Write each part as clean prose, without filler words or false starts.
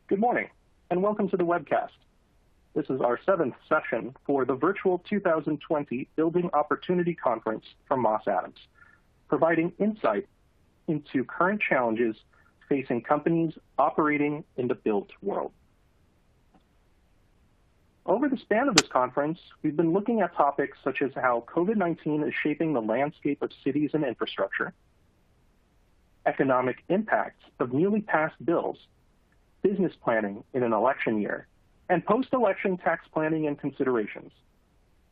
Good morning, and welcome to the webcast. This is our 7th session for the virtual 2020 Building Opportunity Conference from Moss Adams, providing insight into current challenges facing companies operating in the built world. Over the span of this conference, we've been looking at topics such as how COVID-19 is shaping the landscape of cities and infrastructure, economic impacts of newly passed bills, business planning in an election year, and post-election tax planning and considerations.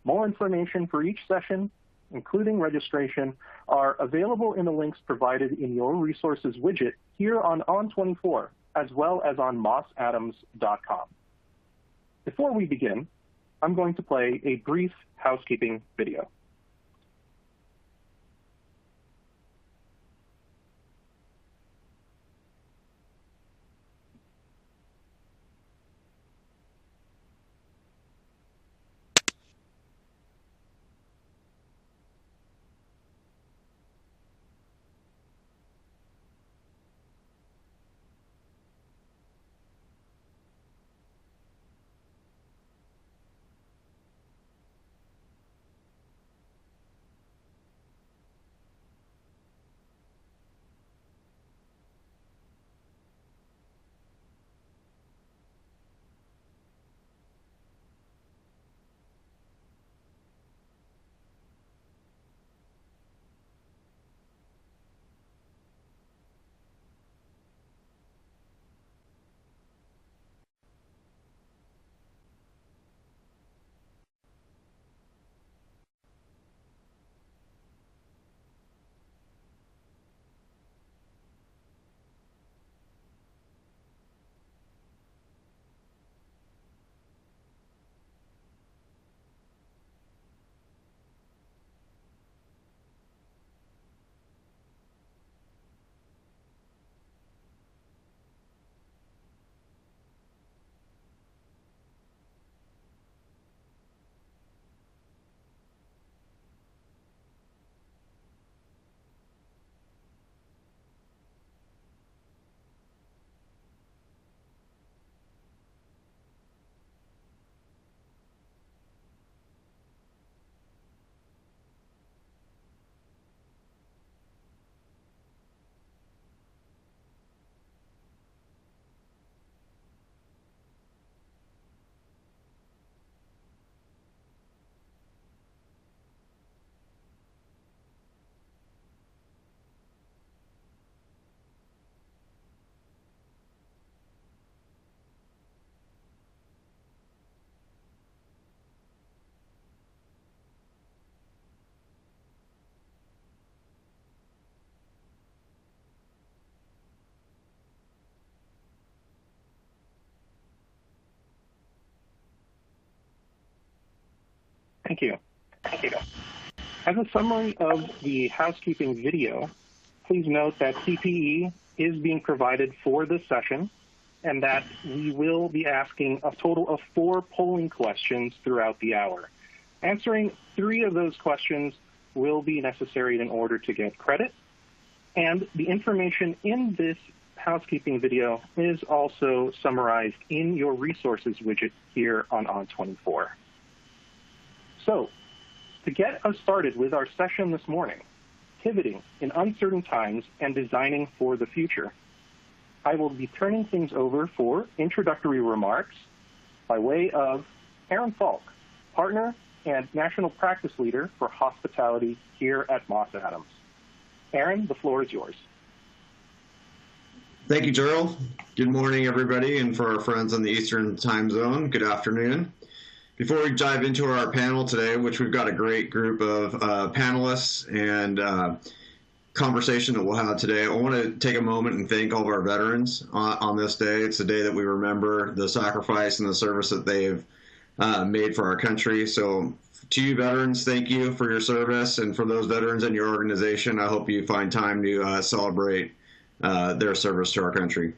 More information for each session, including registration, are available in the links provided in your resources widget here on On24, as well as on mossadams.com. Before we begin, I'm going to play a brief housekeeping video. Thank you. As a summary of the housekeeping video, please note that PPE is being provided for this session and that we will be asking a total of 4 polling questions throughout the hour. Answering 3 of those questions will be necessary in order to get credit, and the information in this housekeeping video is also summarized in your resources widget here on On24. So, to get us started with our session this morning, pivoting in uncertain times and designing for the future, I will be turning things over for introductory remarks by way of Aaron Falk, partner and national practice leader for hospitality here at Moss Adams. Aaron, the floor is yours. Thank you, Gerald. Good morning, everybody, and for our friends on the Eastern time zone, good afternoon. Before we dive into our panel today, which we've got a great group of panelists and conversation that we'll have today, I want to take a moment and thank all of our veterans on this day. It's a day that we remember the sacrifice and the service that they've made for our country. So to you veterans, thank you for your service. And for those veterans in your organization, I hope you find time to celebrate their service to our country.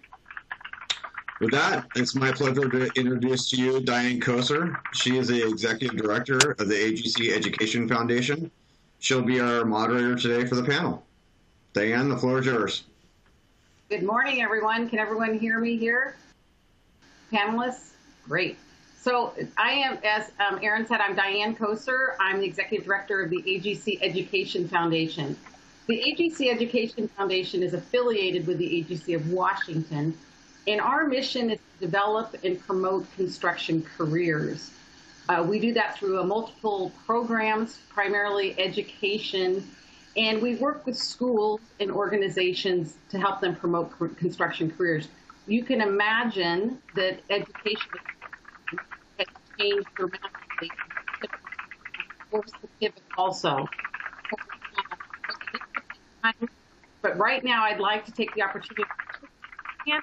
With that, it's my pleasure to introduce to you Diane Kocer. She is the Executive Director of the AGC Education Foundation. She'll be our moderator today for the panel. Diane, the floor is yours. Good morning, everyone. Can everyone hear me here? Panelists? Great. So I am, as Erin said, I'm Diane Kocer. I'm the Executive Director of the AGC Education Foundation. The AGC Education Foundation is affiliated with the AGC of Washington, and our mission is to develop and promote construction careers. We do that through multiple programs, primarily education, and we work with schools and organizations to help them promote construction careers. You can imagine that education has changed dramatically. Forced to pivot also. But right now, I'd like to take the opportunity to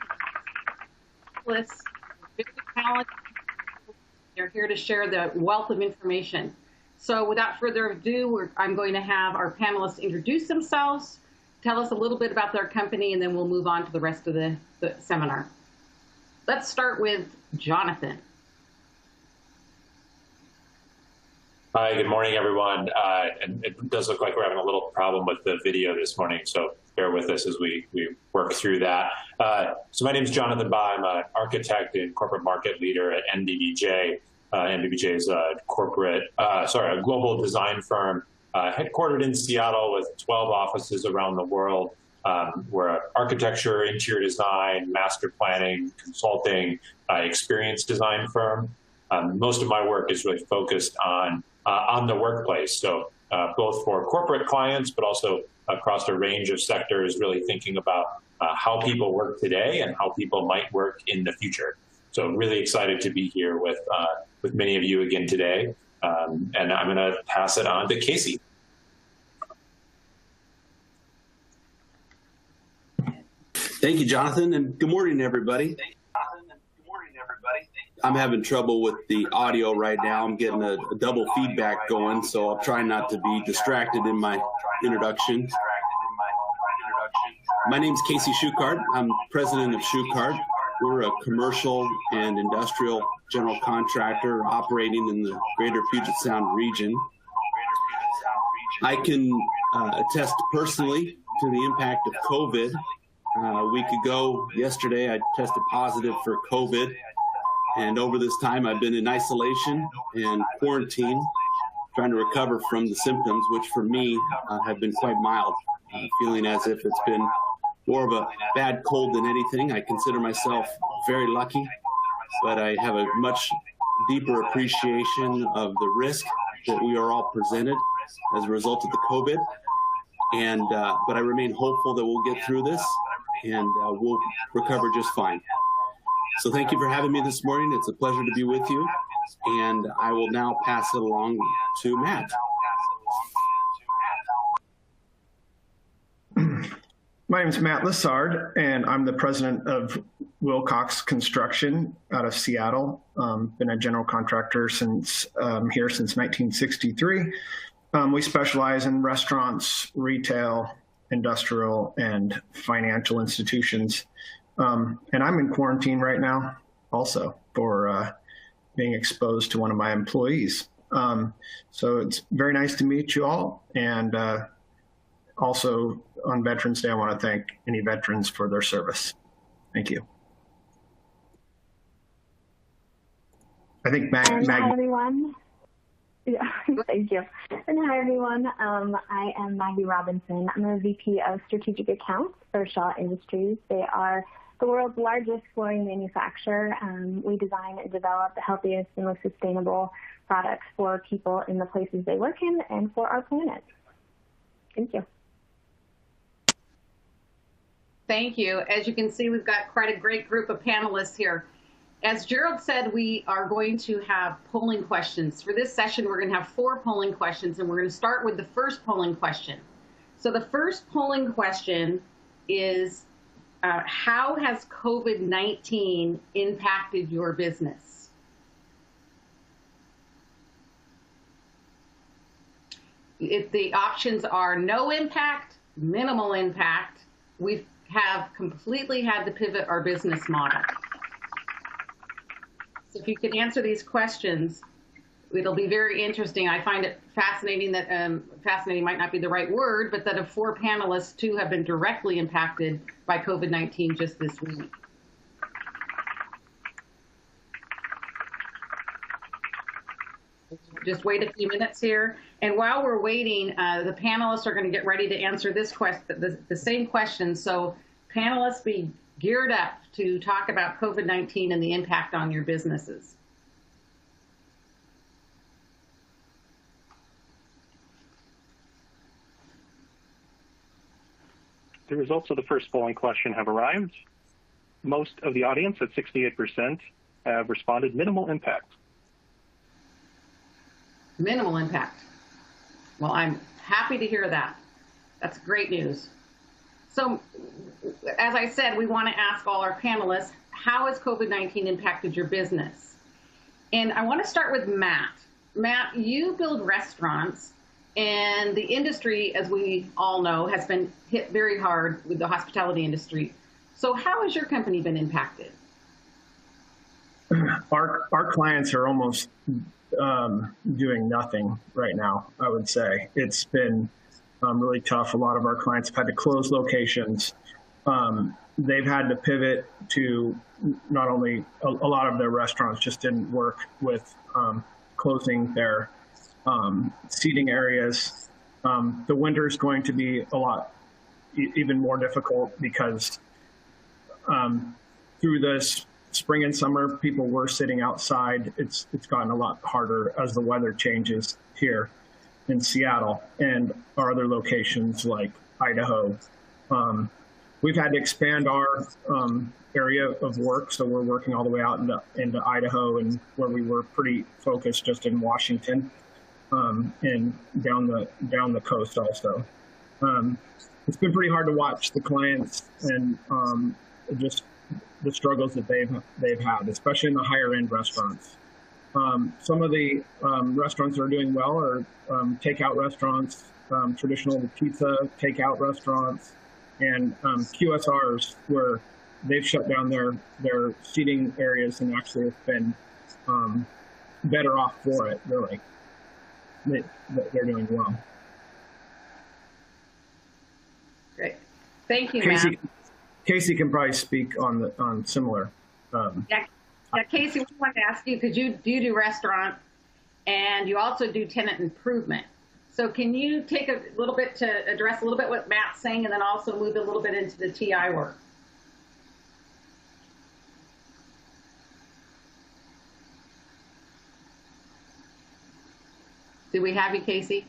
very talented. They're here to share the wealth of information. So without further ado, I'm going to have our panelists introduce themselves, tell us a little bit about their company, and then we'll move on to the rest of the seminar. Let's start with Jonathan. Hi, good morning, everyone. And it does look like we're having a little problem with the video this morning, so bear with us as we work through that. So my name is Jonathan Bahe. I'm an architect and corporate market leader at NBBJ. NBBJ is a a global design firm headquartered in Seattle with 12 offices around the world. We're an architecture, interior design, master planning, consulting, experience design firm. Most of my work is really focused on the workplace. So both for corporate clients, but also across a range of sectors, really thinking about how people work today and how people might work in the future. So really excited to be here with many of you again today. And I'm going to pass it on to Casey. Thank you, Jonathan, and good morning, everybody. I'm having trouble with the audio right now. I'm getting a double feedback going, so I'll try not to be distracted in my introduction. My name is Kocer Schuchart. I'm president of Schuchart. We're a commercial and industrial general contractor operating in the greater Puget Sound region. I can attest personally to the impact of COVID. A week ago, yesterday, I tested positive for COVID. And over this time, I've been in isolation and quarantine, trying to recover from the symptoms, which for me have been quite mild, feeling as if it's been more of a bad cold than anything. I consider myself very lucky, but I have a much deeper appreciation of the risk that we are all presented as a result of the COVID. And but I remain hopeful that we'll get through this and we'll recover just fine. So thank you for having me this morning. It's a pleasure to be with you. And I will now pass it along to Matt. My name is Matt Lessard, and I'm the president of Wilcox Construction out of Seattle. Been a general contractor since here since 1963. We specialize in restaurants, retail, industrial, and financial institutions. And I'm in quarantine right now also for being exposed to one of my employees. So it's very nice to meet you all. And also on Veterans Day, I want to thank any veterans for their service. Thank you. I think Maggie. Hi, everyone. Yeah, thank you. And hi, everyone. I am Maggie Robinson. I'm a VP of Strategic Accounts for Shaw Industries. They are the world's largest flooring manufacturer. We design and develop the healthiest and most sustainable products for people in the places they work in and for our planet. Thank you. Thank you. As you can see, we've got quite a great group of panelists here. As Gerald said, we are going to have polling questions. For this session, we're going to have 4 polling questions, and we're going to start with the first polling question. So the first polling question is, how has COVID-19 impacted your business? If the options are no impact, minimal impact, we have completely had to pivot our business model. So if you can answer these questions, it'll be very interesting. I find it fascinating that, fascinating might not be the right word, but that of 4 panelists, 2 have been directly impacted by COVID-19 just this week. just wait a few minutes here. And while we're waiting, the panelists are going to get ready to answer this question, the same question. So panelists, be geared up to talk about COVID-19 and the impact on your businesses. The results of the first polling question have arrived. Most of the audience, at 68%, have responded minimal impact. Minimal impact. Well, I'm happy to hear that. That's great news. So, as I said, we want to ask all our panelists, how has COVID-19 impacted your business? And I want to start with Matt. Matt, you build restaurants, and the industry, as we all know, has been hit very hard with the hospitality industry. So how has your company been impacted? Our clients are almost doing nothing right now, I would say. It's been really tough. A lot of our clients have had to close locations. They've had to pivot to not only a lot of their restaurants just didn't work with closing their seating areas. The winter is going to be a lot even more difficult because through this spring and summer, people were sitting outside. It's gotten a lot harder as the weather changes here in Seattle and our other locations like Idaho. We've had to expand our area of work, so we're working all the way out into Idaho, and where we were pretty focused just in Washington and down the coast also. It's been pretty hard to watch the clients and just the struggles that they've had, especially in the higher end restaurants. Some of the restaurants that are doing well are takeout restaurants, traditional pizza takeout restaurants, and QSRs where they've shut down their seating areas and actually have been better off for it, really. They're doing well. Great. Thank you, Matt. Casey can probably speak on similar. Yeah, Casey, we wanted to ask you, because you do restaurant and you also do tenant improvement. So can you take a little bit to address a little bit what Matt's saying and then also move a little bit into the TI work? Do we have you, Casey?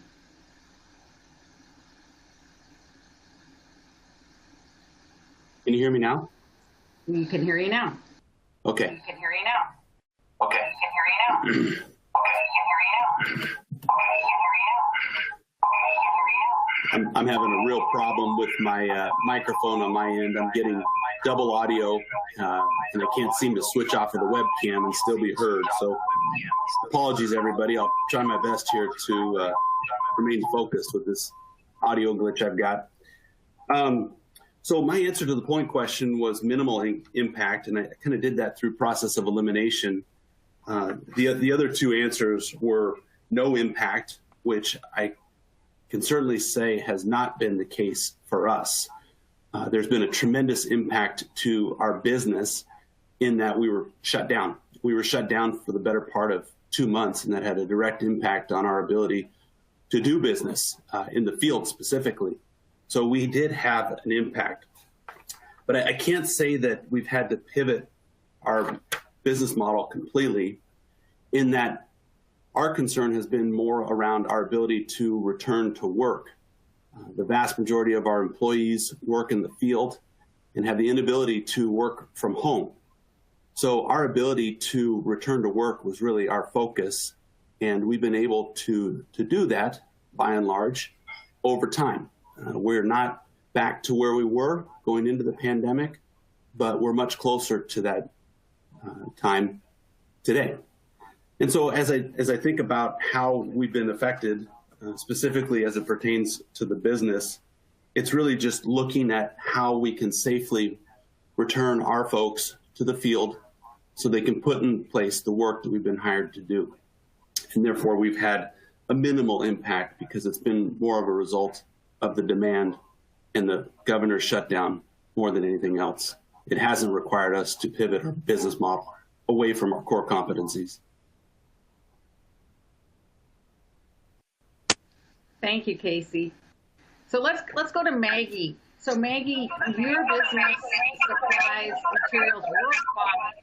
Can you hear me now? We can hear you now. Okay. We can hear you now. Okay. We can hear you now. Okay. We can hear you now. I'm having a real problem with my microphone on my end. I'm getting double audio, and I can't seem to switch off of the webcam and still be heard. So apologies, everybody. I'll try my best here to remain focused with this audio glitch I've got. So my answer to the point question was minimal impact, and I kind of did that through process of elimination. The other two answers were no impact, which I can certainly say has not been the case for us. There's been a tremendous impact to our business in that we were shut down. We were shut down for the better part of 2 months, and that had a direct impact on our ability to do business in the field specifically. So we did have an impact. But I can't say that we've had to pivot our business model completely, in that our concern has been more around our ability to return to work. The vast majority of our employees work in the field and have the inability to work from home. So our ability to return to work was really our focus, and we've been able to do that by and large over time. We're not back to where we were going into the pandemic, but we're much closer to that time today. And so as I think about how we've been affected, specifically as it pertains to the business, it's really just looking at how we can safely return our folks to the field so they can put in place the work that we've been hired to do. And therefore, we've had a minimal impact because it's been more of a result of the demand and the governor's shutdown more than anything else. It hasn't required us to pivot our business model away from our core competencies. Thank you, Casey. So let's go to Maggie. So Maggie, your business supplies materials worldwide.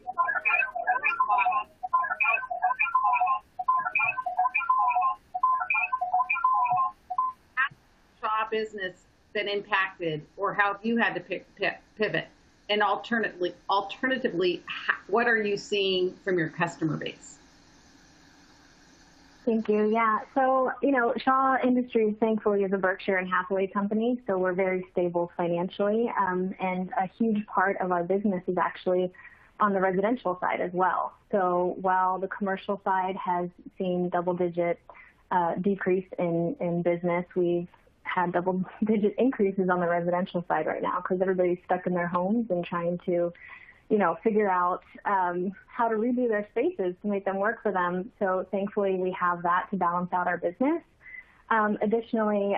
How has your business been impacted, or how have you had to pivot? And alternatively, what are you seeing from your customer base? Thank you. Yeah. So, Shaw Industries, thankfully, is a Berkshire and Hathaway company, so we're very stable financially. And a huge part of our business is actually on the residential side as well. So while the commercial side has seen double-digit decrease in business, we've had double-digit increases on the residential side right now because everybody's stuck in their homes and trying to figure out how to redo their spaces to make them work for them. So thankfully, we have that to balance out our business. Additionally,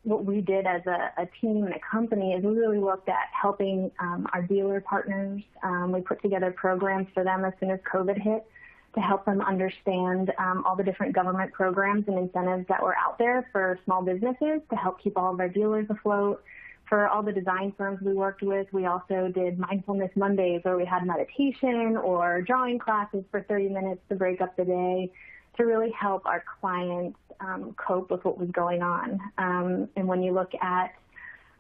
what we did as a team and a company is we really looked at helping our dealer partners. We put together programs for them as soon as COVID hit to help them understand all the different government programs and incentives that were out there for small businesses to help keep all of our dealers afloat. For all the design firms we worked with, we also did Mindfulness Mondays where we had meditation or drawing classes for 30 minutes to break up the day to really help our clients cope with what was going on. And when you look at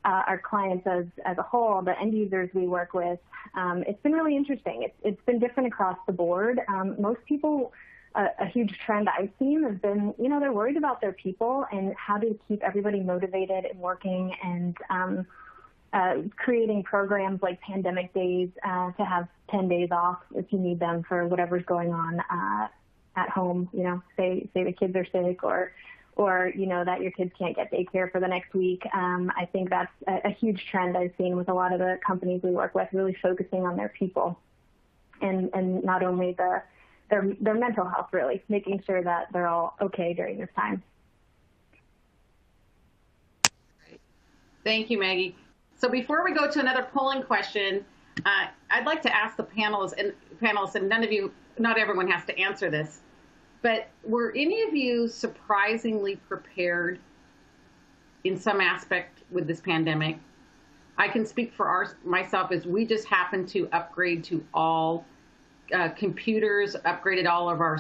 our clients as a whole, the end users we work with, it's been really interesting. It's been different across the board. Most people, a huge trend I've seen has been, they're worried about their people and how to keep everybody motivated and working, and creating programs like pandemic days to have 10 days off if you need them for whatever's going on at home. Say the kids are sick or that your kids can't get daycare for the next week. I think that's a huge trend I've seen with a lot of the companies we work with, really focusing on their people and not only their mental health, really making sure that they're all okay during this time. Thank you, Maggie. So before we go to another polling question, I'd like to ask the panelists, and not everyone has to answer this, but were any of you surprisingly prepared in some aspect with this pandemic? I can speak for myself as we just happened to upgrade to all computers, upgraded all of our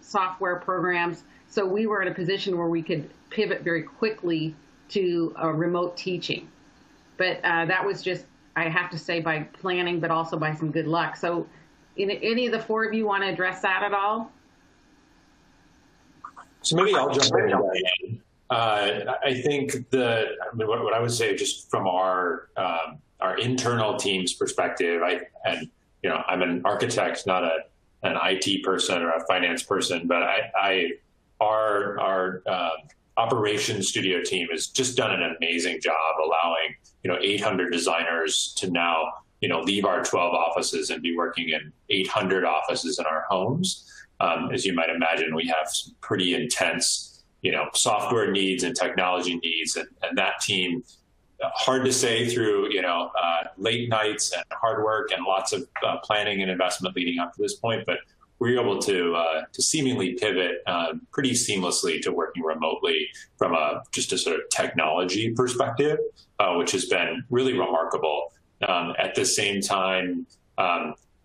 software programs. So we were in a position where we could pivot very quickly to remote teaching. But that was just, I have to say, by planning, but also by some good luck. So any of the four of you want to address that at all? So maybe I'll jump in, Diane. I think what I would say, just from our internal team's perspective, I'm an architect, not an IT person or a finance person, but our operations studio team has just done an amazing job allowing 800 designers to now leave our 12 offices and be working in 800 offices in our homes. As you might imagine, we have some pretty intense software needs and technology needs, and that team, hard to say through late nights and hard work and lots of planning and investment leading up to this point, but we were able to seemingly pivot pretty seamlessly to working remotely from just a sort of technology perspective, which has been really remarkable. At the same time,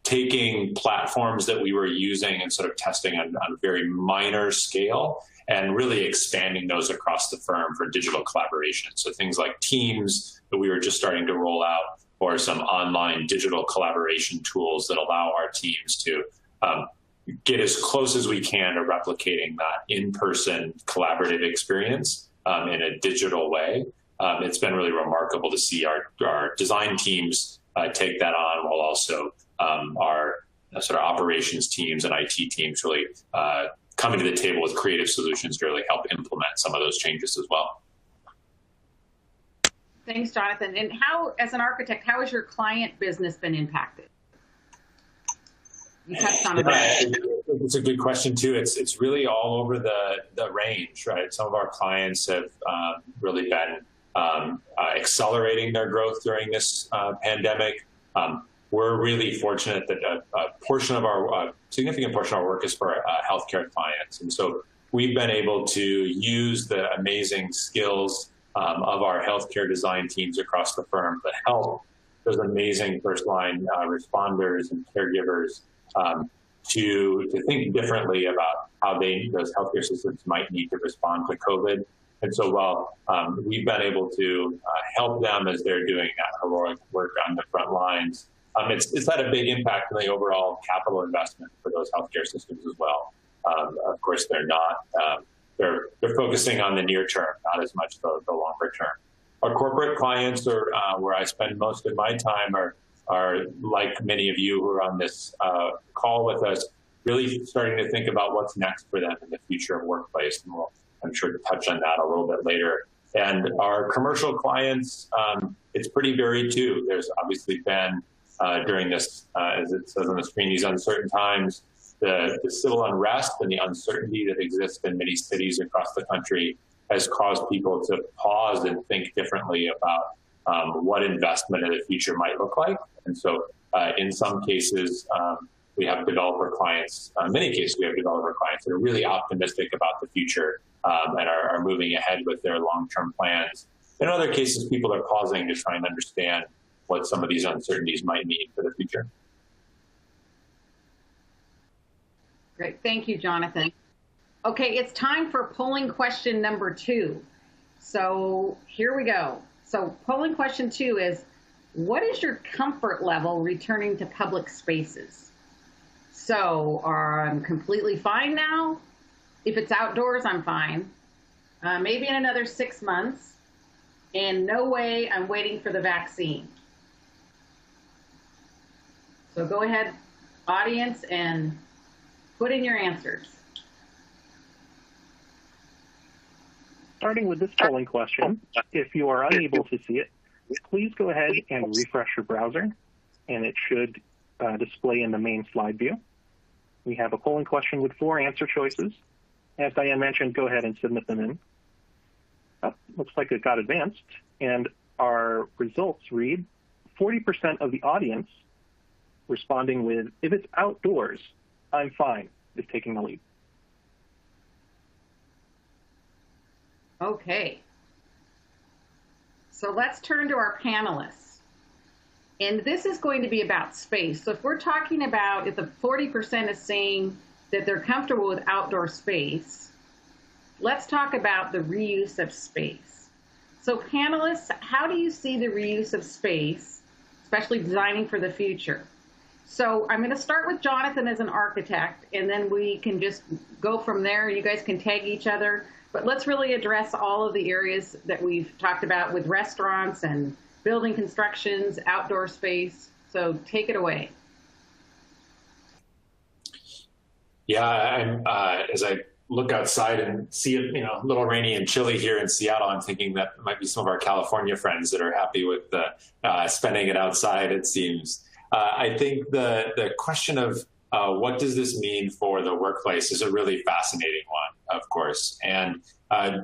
taking platforms that we were using and sort of testing on a very minor scale and really expanding those across the firm for digital collaboration. So things like Teams that we were just starting to roll out, or some online digital collaboration tools that allow our teams to get as close as we can to replicating that in-person collaborative experience in a digital way. It's been really remarkable to see our design teams take that on, while also our sort of operations teams and IT teams really coming to the table with creative solutions to really help implement some of those changes as well. Thanks, Jonathan. And how, as an architect, how has your client business been impacted? You touched on it. It's a good question too. It's really all over the range, right? Some of our clients have really been accelerating their growth during this pandemic. We're really fortunate that a significant portion of our work is for healthcare clients. And so we've been able to use the amazing skills of our healthcare design teams across the firm to help those amazing first-line responders and caregivers to think differently about how those healthcare systems might need to respond to COVID. And so while we've been able to help them as they're doing that heroic work on the front lines, it's had a big impact on the overall capital investment for those healthcare systems as well. Of course, they're not. They're focusing on the near term, not as much the longer term. Our corporate clients, or where I spend most of my time, are like many of you who are on this call with us, really starting to think about what's next for them in the future of workplace. And I'm sure to touch on that a little bit later. And our commercial clients, it's pretty varied too. There's obviously been, during this, as it says on the screen, these uncertain times, the civil unrest and the uncertainty that exists in many cities across the country has caused people to pause and think differently about what investment in the future might look like. And so in some cases, we have developer clients, in many cases we have developer clients that are really optimistic about the future and are moving ahead with their long-term plans. In other cases, people are pausing to try and understand what some of these uncertainties might mean for the future. Great, thank you, Jonathan. Okay, it's time for polling question number 2. So here we go. So polling question 2 is, what is your comfort level returning to public spaces? So I'm completely fine now. If it's outdoors, I'm fine. Maybe in another 6 months. And no way, I'm waiting for the vaccine. So go ahead, audience, and put in your answers. Starting with this polling question, if you are unable to see it, please go ahead and refresh your browser, and it should display in the main slide view. We have a polling question with 4 answer choices. As Diane mentioned, go ahead and submit them in. Oh, looks like it got advanced, and our results read 40% of the audience responding with, if it's outdoors, I'm fine, is taking the lead. Okay. So let's turn to our panelists. And this is going to be about space. So if we're talking about, if the 40% is saying that they're comfortable with outdoor space, let's talk about the reuse of space. So panelists, how do you see the reuse of space, especially designing for the future? So I'm going to start with Jonathan as an architect, and then we can just go from there. You guys can tag each other. But let's really address all of the areas that we've talked about with restaurants and building constructions, outdoor space. So take it away. Yeah, I'm, as I look outside and see it, a little rainy and chilly here in Seattle, I'm thinking that might be some of our California friends that are happy with spending it outside, it seems. I think the question of what does this mean for the workplace is a really fascinating one, of course. And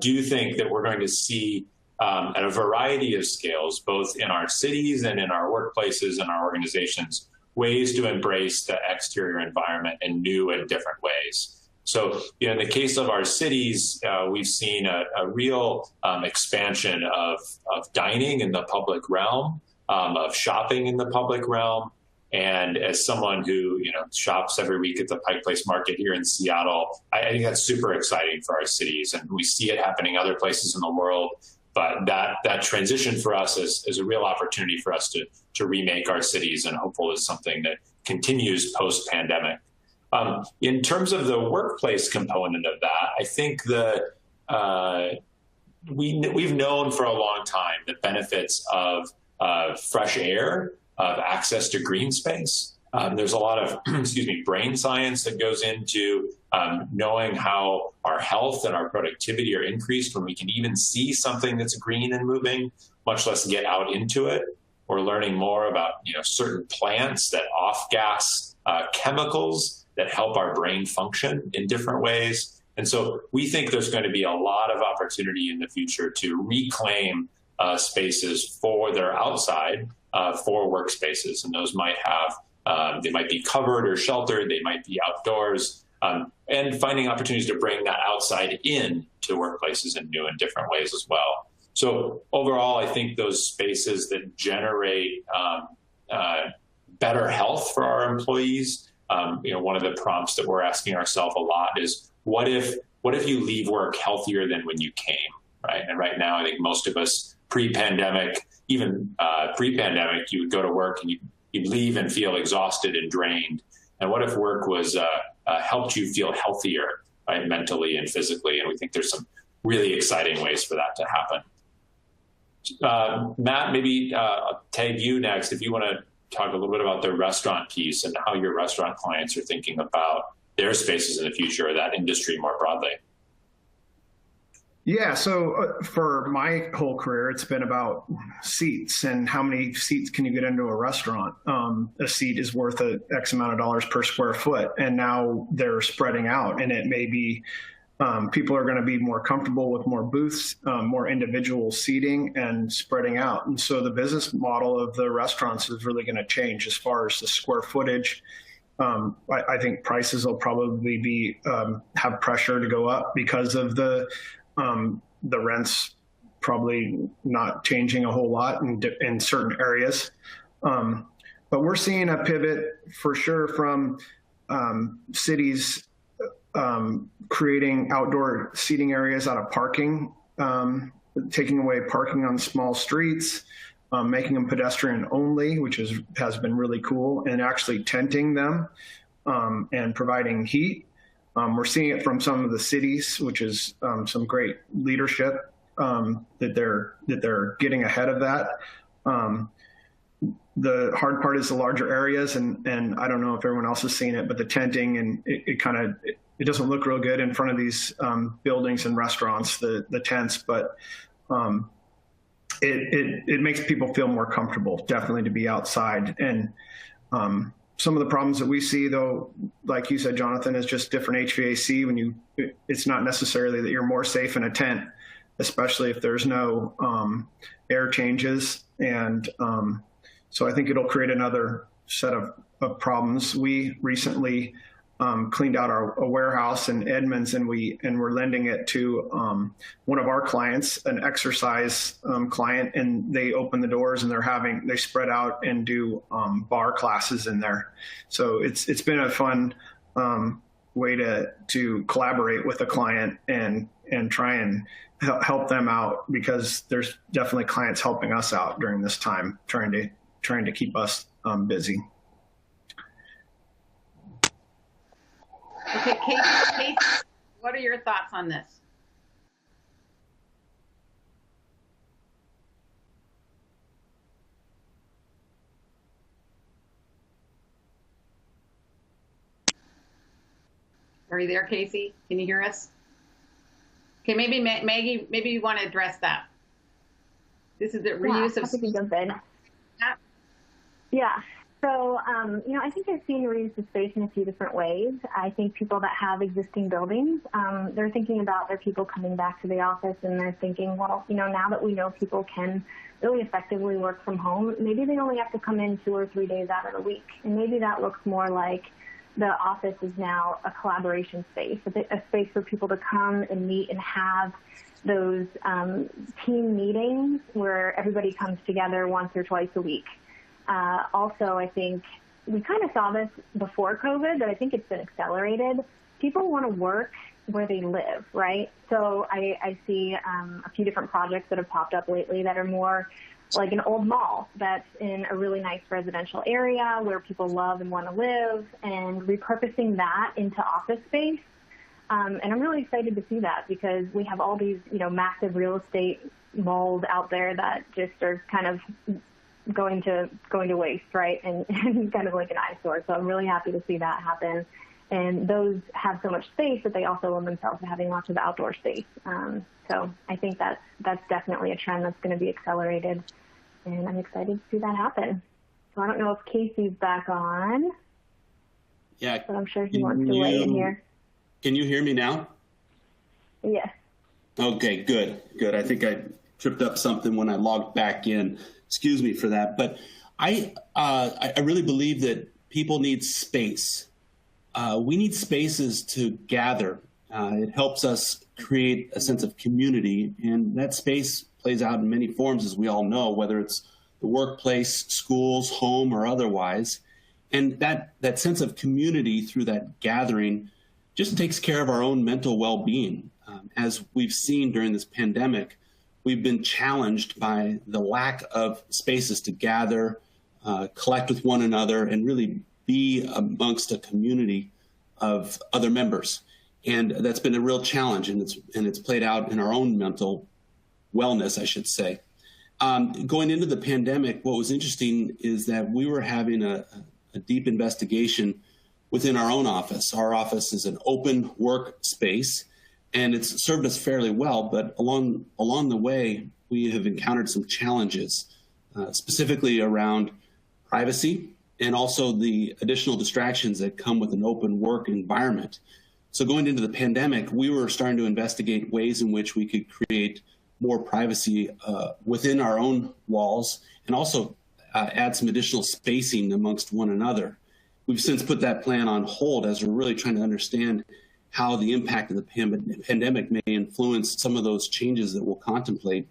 do think that we're going to see at a variety of scales, both in our cities and in our workplaces and our organizations, ways to embrace the exterior environment in new and different ways. So in the case of our cities, we've seen a real expansion of dining in the public realm, of shopping in the public realm. And as someone who shops every week at the Pike Place Market here in Seattle, I think that's super exciting for our cities, and we see it happening other places in the world. But that transition for us is a real opportunity for us to remake our cities, and hopefully is something that continues post-pandemic. In terms of the workplace component of that, I think we've known for a long time the benefits of fresh air, of access to green space. There's a lot of, brain science that goes into knowing how our health and our productivity are increased when we can even see something that's green and moving, much less get out into it. We're learning more about certain plants that off-gas chemicals that help our brain function in different ways. And so we think there's going to be a lot of opportunity in the future to reclaim spaces for their outside, for workspaces, and those might have, they might be covered or sheltered, they might be outdoors, and finding opportunities to bring that outside in to workplaces in new and different ways as well. So overall, I think those spaces that generate better health for our employees, one of the prompts that we're asking ourselves a lot is, what if you leave work healthier than when you came, right? And right now, I think most of us pre-pandemic, even pre-pandemic, you would go to work and you'd leave and feel exhausted and drained. And what if work was helped you feel healthier, right, mentally and physically? And we think there's some really exciting ways for that to happen. Matt, maybe I'll tag you next if you want to talk a little bit about the restaurant piece and how your restaurant clients are thinking about their spaces in the future, or that industry more broadly. Yeah, so for my whole career, it's been about seats and how many seats can you get into a restaurant. A seat is worth X amount of dollars per square foot, and now they're spreading out, and it may be people are going to be more comfortable with more booths, more individual seating, and spreading out. And so the business model of the restaurants is really going to change as far as the square footage. I think prices will probably be have pressure to go up because of the rents probably not changing a whole lot in certain areas. But we're seeing a pivot for sure from cities creating outdoor seating areas out of parking, taking away parking on small streets, making them pedestrian only, which has been really cool, and actually tenting them and providing heat. We're seeing it from some of the cities, which is some great leadership that they're getting ahead of that. The hard part is the larger areas, and I don't know if everyone else has seen it, but the tenting, and it doesn't look real good in front of these buildings and restaurants, the tents, but it makes people feel more comfortable, definitely, to be outside. And some of the problems that we see, though, like you said, Jonathan, is just different HVAC. It's not necessarily that you're more safe in a tent, especially if there's no air changes. And so I think it'll create another set of problems. We recently cleaned out a warehouse in Edmonds, and we're lending it to one of our clients, an exercise client, and they open the doors and they spread out and do bar classes in there. So it's been a fun way to collaborate with a client and try and help them out, because there's definitely clients helping us out during this time, trying to keep us busy. Okay, Kate, what are your thoughts on this? Are you there, Casey? Can you hear us? Okay, maybe Maggie, maybe you want to address that. This is the reuse of. Yeah. So, I think I've seen reuse of space in a few different ways. I think people that have existing buildings, they're thinking about their people coming back to the office, and they're thinking, well, now that we know people can really effectively work from home, maybe they only have to come in 2 or 3 days out of the week. And maybe that looks more like the office is now a collaboration space, a space for people to come and meet and have those team meetings where everybody comes together once or twice a week. Also, I think we kind of saw this before COVID, but I think it's been accelerated. People want to work where they live, right? So I see a few different projects that have popped up lately that are more like an old mall that's in a really nice residential area where people love and want to live, and repurposing that into office space. And I'm really excited to see that, because we have all these, massive real estate malls out there that just are kind of going to waste, right? And kind of like an eyesore. So I'm really happy to see that happen. And those have so much space that they also lend themselves to having lots of outdoor space. So I think that's definitely a trend that's going to be accelerated, and I'm excited to see that happen. So I don't know if Casey's back on. Yeah. But I'm sure he wants to weigh in here. Can you hear me now? Yes. Okay, good. I think I tripped up something when I logged back in. Excuse me for that. But I really believe that people need space. we need spaces to gather. It helps us create a sense of community, and that space plays out in many forms, as we all know, whether it's the workplace, schools, home, or otherwise. And that sense of community through that gathering just takes care of our own mental well-being. As we've seen during this pandemic, we've been challenged by the lack of spaces to gather, collect with one another, and really be amongst a community of other members. And that's been a real challenge, and it's played out in our own mental wellness, I should say. Going into the pandemic, what was interesting is that we were having a deep investigation within our own office. Our office is an open work space, and it's served us fairly well, but along the way, we have encountered some challenges, specifically around privacy and also the additional distractions that come with an open work environment. So going into the pandemic, we were starting to investigate ways in which we could create more privacy within our own walls and also add some additional spacing amongst one another. We've since put that plan on hold as we're really trying to understand how the impact of the pandemic may influence some of those changes that we'll contemplate.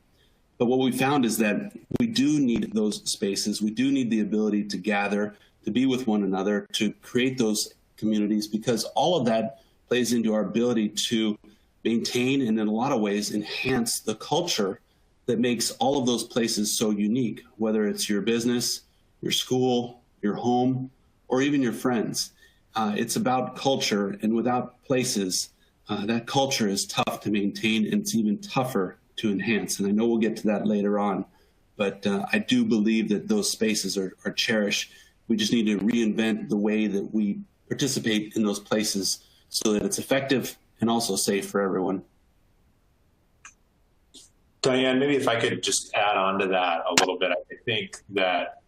But what we found is that we do need those spaces. We do need the ability to gather, to be with one another, to create those communities, because all of that plays into our ability to maintain and in a lot of ways enhance the culture that makes all of those places so unique, whether it's your business, your school, your home, or even your friends. It's about culture, and without places, that culture is tough to maintain, and it's even tougher to enhance. And I know we'll get to that later on, but I do believe that those spaces are cherished. We just need to reinvent the way that we participate in those places so that it's effective and also safe for everyone. Diane, maybe if I could just add on to that a little bit. I think that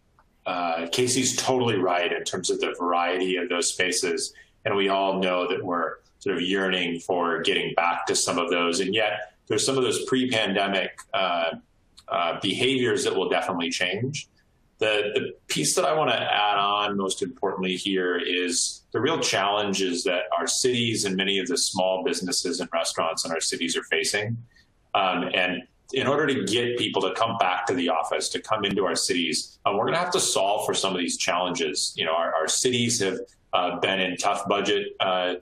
Casey's totally right in terms of the variety of those spaces. And we all know that we're sort of yearning for getting back to some of those. And yet there's some of those pre-pandemic behaviors that will definitely change. The piece that I want to add on most importantly here is the real challenges that our cities and many of the small businesses and restaurants in our cities are facing. And in order to get people to come back to the office, to come into our cities, we're going to have to solve for some of these challenges. You know, our cities have been in tough budget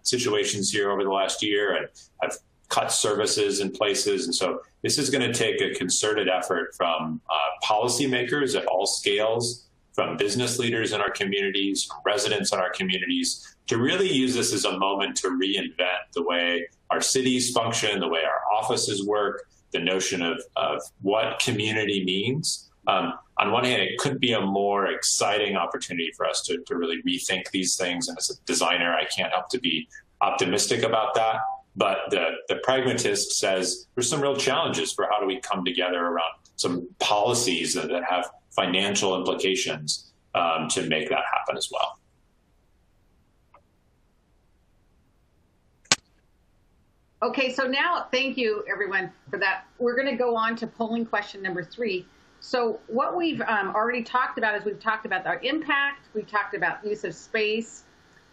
situations here over the last year and have cut services in places. And so this is going to take a concerted effort from policymakers at all scales, from business leaders in our communities, from residents in our communities, to really use this as a moment to reinvent the way our cities function, the way our offices work, the notion of what community means. On one hand, it couldn't be a more exciting opportunity for us to really rethink these things. And as a designer, I can't help to be optimistic about that. But the pragmatist says there's some real challenges for how do we come together around some policies that have financial implications to make that happen as well. Okay, so now, thank you everyone for that. We're going to go on to polling question number 3. So what we've already talked about is we've talked about our impact, we've talked about use of space,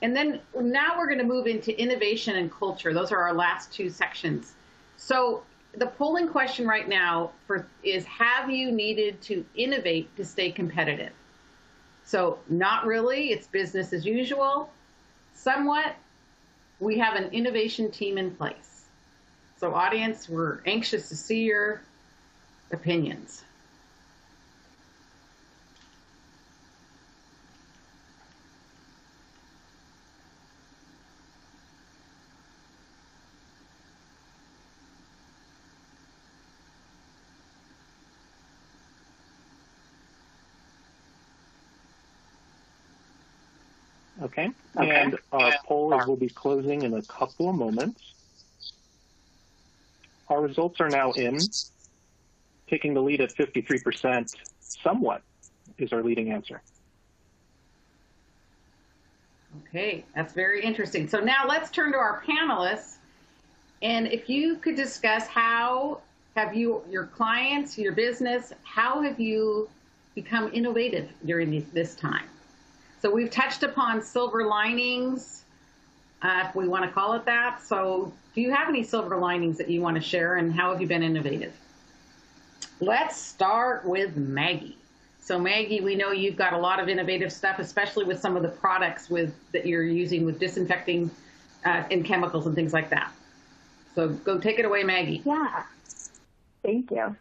and then now we're going to move into innovation and culture. Those are our last 2 sections. So the polling question right now is, have you needed to innovate to stay competitive? So not really, it's business as usual. Somewhat, we have an innovation team in place. So audience, we're anxious to see your opinions. Okay, and our polls will be closing in a couple of moments. Our results are now in. Taking the lead at 53%, somewhat, is our leading answer. Okay, that's very interesting. So now let's turn to our panelists. And if you could discuss how have you, your clients, your business, how have you become innovative during this time? So we've touched upon silver linings, if we want to call it that. So do you have any silver linings that you want to share, and how have you been innovative? Let's start with Maggie. So Maggie, we know you've got a lot of innovative stuff, especially with some of the products that you're using with disinfecting and chemicals and things like that. So go take it away, Maggie. Yeah, thank you.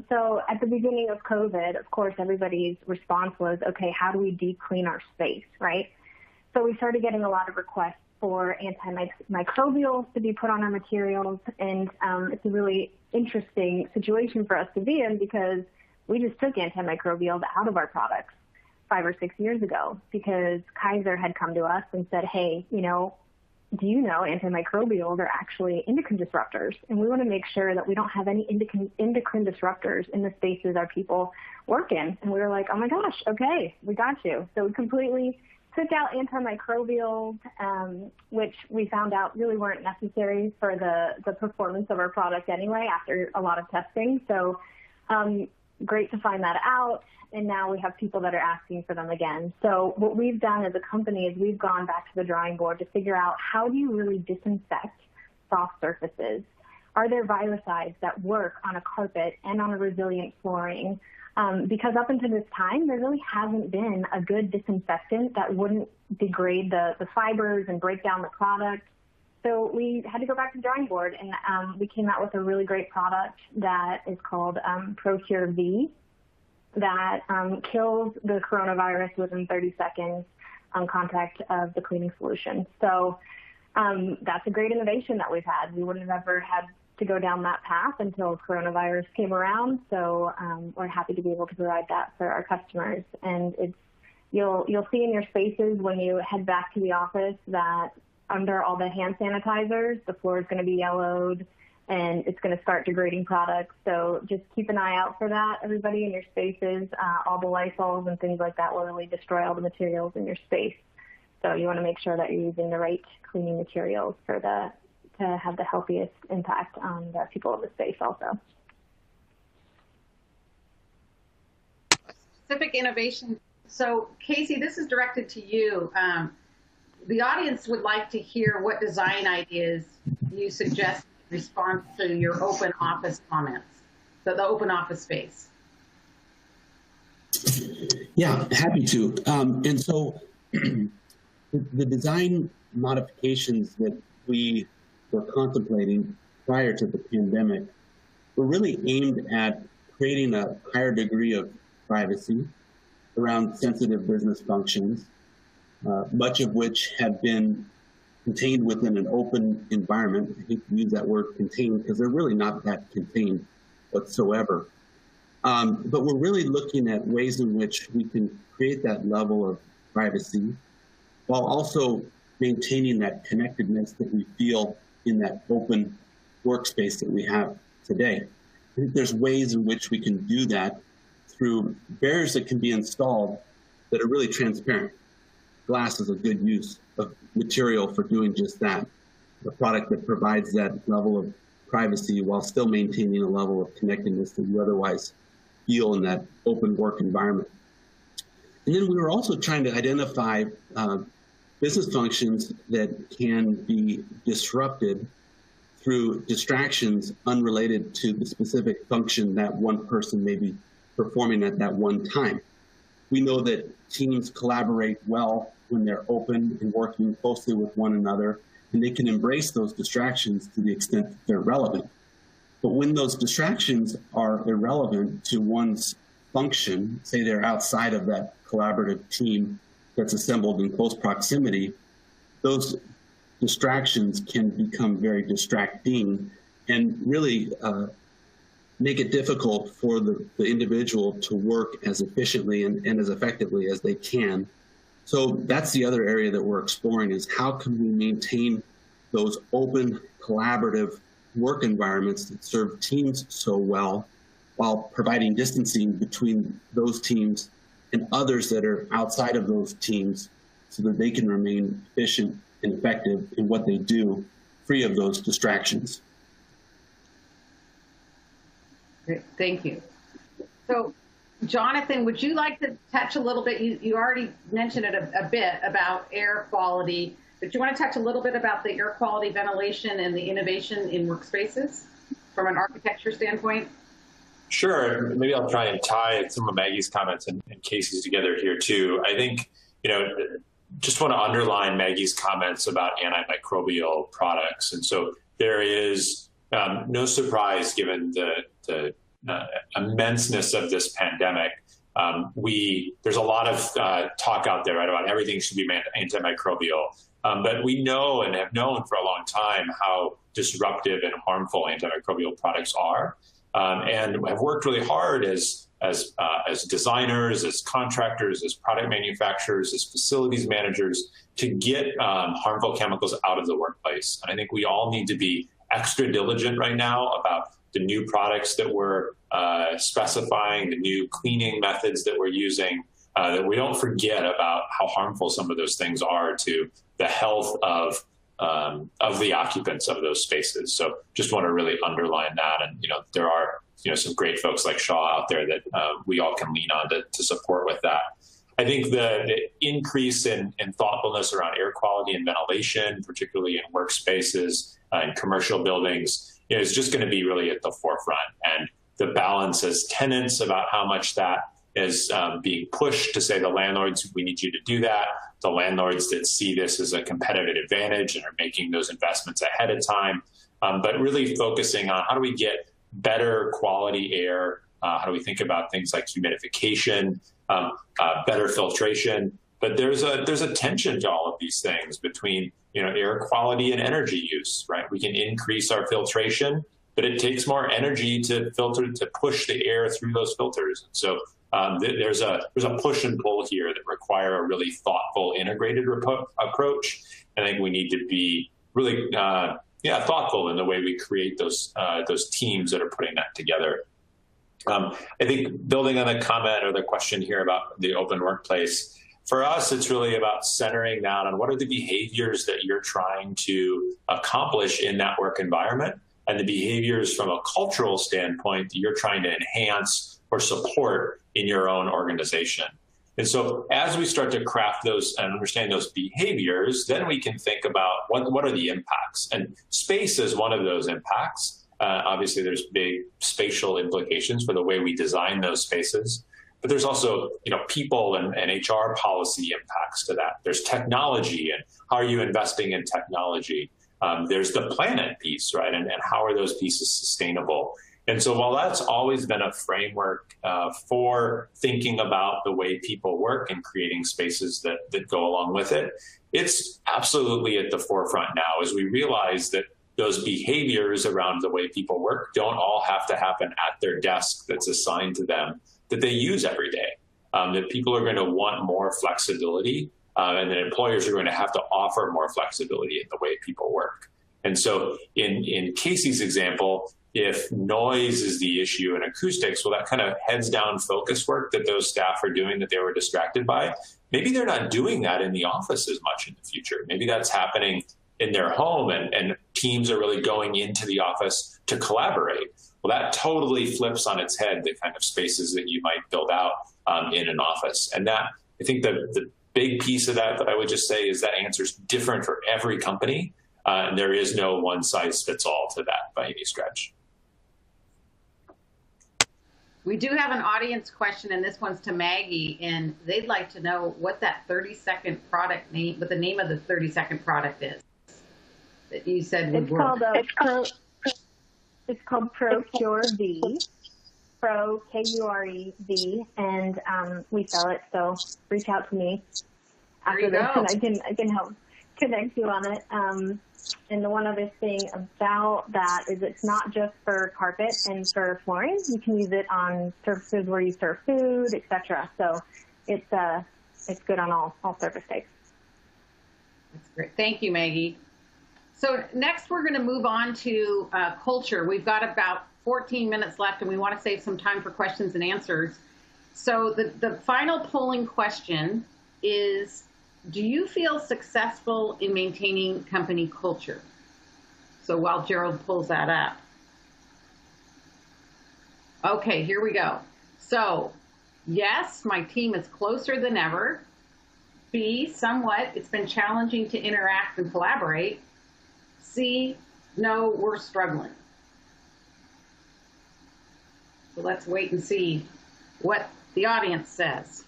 So at the beginning of COVID, of course, everybody's response was, okay, how do we deep clean our space, right? So we started getting a lot of requests for antimicrobials to be put on our materials. And it's a really interesting situation for us to be in, because we just took antimicrobials out of our products 5 or 6 years ago, because Kocer had come to us and said, hey, do you know antimicrobials are actually endocrine disruptors? And we want to make sure that we don't have any endocrine disruptors in the spaces our people work in. And we were like, oh my gosh, okay, we got you. So we completely took out antimicrobials, which we found out really weren't necessary for the performance of our product anyway after a lot of testing. So great to find that out. And now we have people that are asking for them again. So what we've done as a company is we've gone back to the drawing board to figure out, how do you really disinfect soft surfaces? Are there virucides that work on a carpet and on a resilient flooring? Because up until this time, there really hasn't been a good disinfectant that wouldn't degrade the fibers and break down the product. So we had to go back to the drawing board, and we came out with a really great product that is called Kocer V, that kills the coronavirus within 30 seconds on contact of the cleaning solution. So that's a great innovation that we've had. We wouldn't have ever had to go down that path until coronavirus came around. So we're happy to be able to provide that for our customers. And you'll see in your spaces when you head back to the office that under all the hand sanitizers, the floor is going to be yellowed and it's going to start degrading products. So just keep an eye out for that, everybody, in your spaces. All the Lysols and things like that will really destroy all the materials in your space. So you want to make sure that you're using the right cleaning materials to have the healthiest impact on the people in the space also. Specific innovation. So Casey, this is directed to you. The audience would like to hear what design ideas you suggest in response to your open office comments, so the open office space. Yeah, happy to. And so the design modifications that we were contemplating prior to the pandemic were really aimed at creating a higher degree of privacy around sensitive business functions, much of which had been contained within an open environment. I hate to use that word contained because they're really not that contained whatsoever. But we're really looking at ways in which we can create that level of privacy while also maintaining that connectedness that we feel in that open workspace that we have today. I think there's ways in which we can do that through barriers that can be installed that are really transparent. Glass is a good use of material for doing just that. A product that provides that level of privacy while still maintaining a level of connectedness that you otherwise feel in that open work environment. And then we were also trying to identify business functions that can be disrupted through distractions unrelated to the specific function that one person may be performing at that one time. We know that teams collaborate well when they're open and working closely with one another, and they can embrace those distractions to the extent that they're relevant. But when those distractions are irrelevant to one's function, say they're outside of that collaborative team that's assembled in close proximity, those distractions can become very distracting and really make it difficult for the individual to work as efficiently and as effectively as they can. So that's the other area that we're exploring, is how can we maintain those open, collaborative work environments that serve teams so well while providing distancing between those teams and others that are outside of those teams so that they can remain efficient and effective in what they do, free of those distractions. Great, thank you. So, Jonathan, would you like to touch a little bit? You already mentioned it a bit about air quality But you want to touch a little bit about the air quality, ventilation, and the innovation in workspaces from an architecture standpoint? Sure. Maybe I'll try and tie some of Maggie's comments and Casey's together here too. I think, just want to underline Maggie's comments about antimicrobial products. And so there is no surprise, given the immenseness of this pandemic. There's a lot of talk out there, right, about everything should be antimicrobial. But we know and have known for a long time how disruptive and harmful antimicrobial products are, and have worked really hard as designers, as contractors, as product manufacturers, as facilities managers to get harmful chemicals out of the workplace. And I think we all need to be extra diligent right now about the new products that we're specifying, the new cleaning methods that we're using, that we don't forget about how harmful some of those things are to the health of the occupants of those spaces. So just want to really underline that. And, there are, some great folks like Shaw out there that we all can lean on to support with that. I think the increase in thoughtfulness around air quality and ventilation, particularly in workspaces and commercial buildings, is just going to be really at the forefront. And the balance as tenants about how much that is being pushed to say the landlords, we need you to do that. The landlords that see this as a competitive advantage and are making those investments ahead of time, but really focusing on how do we get better quality air? How do we think about things like humidification, better filtration? But there's a tension to all of these things between air quality and energy use, right? We can increase our filtration, but it takes more energy to filter, to push the air through those filters. So there's a push and pull here that require a really thoughtful, integrated approach. I think we need to be really thoughtful in the way we create those teams that are putting that together. I think building on the comment or the question here about the open workplace, for us, it's really about centering down on what are the behaviors that you're trying to accomplish in that work environment, and the behaviors from a cultural standpoint that you're trying to enhance or support in your own organization. And so as we start to craft those and understand those behaviors, then we can think about what are the impacts. And space is one of those impacts. Obviously, there's big spatial implications for the way we design those spaces. But there's also, people and HR policy impacts to that. There's technology and how are you investing in technology? There's the planet piece, right? And how are those pieces sustainable? And so while that's always been a framework for thinking about the way people work and creating spaces that go along with it, it's absolutely at the forefront now as we realize that those behaviors around the way people work don't all have to happen at their desk that's assigned to them that they use every day, that people are going to want more flexibility, and that employers are going to have to offer more flexibility in the way people work. And so in Casey's example, if noise is the issue and acoustics, well, that kind of heads down focus work that those staff are doing that they were distracted by, maybe they're not doing that in the office as much in the future. Maybe that's happening in their home and teams are really going into the office to collaborate. Well, that totally flips on its head the kind of spaces that you might build out in an office. And that, I think the big piece of that I would just say is that answer is different for every company. And there is no one size fits all to that by any stretch. We do have an audience question, and this one's to Maggie, and they'd like to know what that 30-second product name, what the name of the 30-second product is that you said would work. It's called Procure V, Pro K-U-R-E-V, and we sell it. So reach out to me after this, and I can help connect you on it. And the one other thing about that is it's not just for carpet and for flooring. You can use it on surfaces where you serve food, etc. So it's good on all surface types. That's great. Thank you, Maggie. So next we're going to move on to culture. We've got about 14 minutes left, and we want to save some time for questions and answers. So the final polling question is, do you feel successful in maintaining company culture? So while Gerald pulls that up. Okay, here we go. So yes, my team is closer than ever. B, somewhat, it's been challenging to interact and collaborate. C, no, we're struggling. So let's wait and see what the audience says.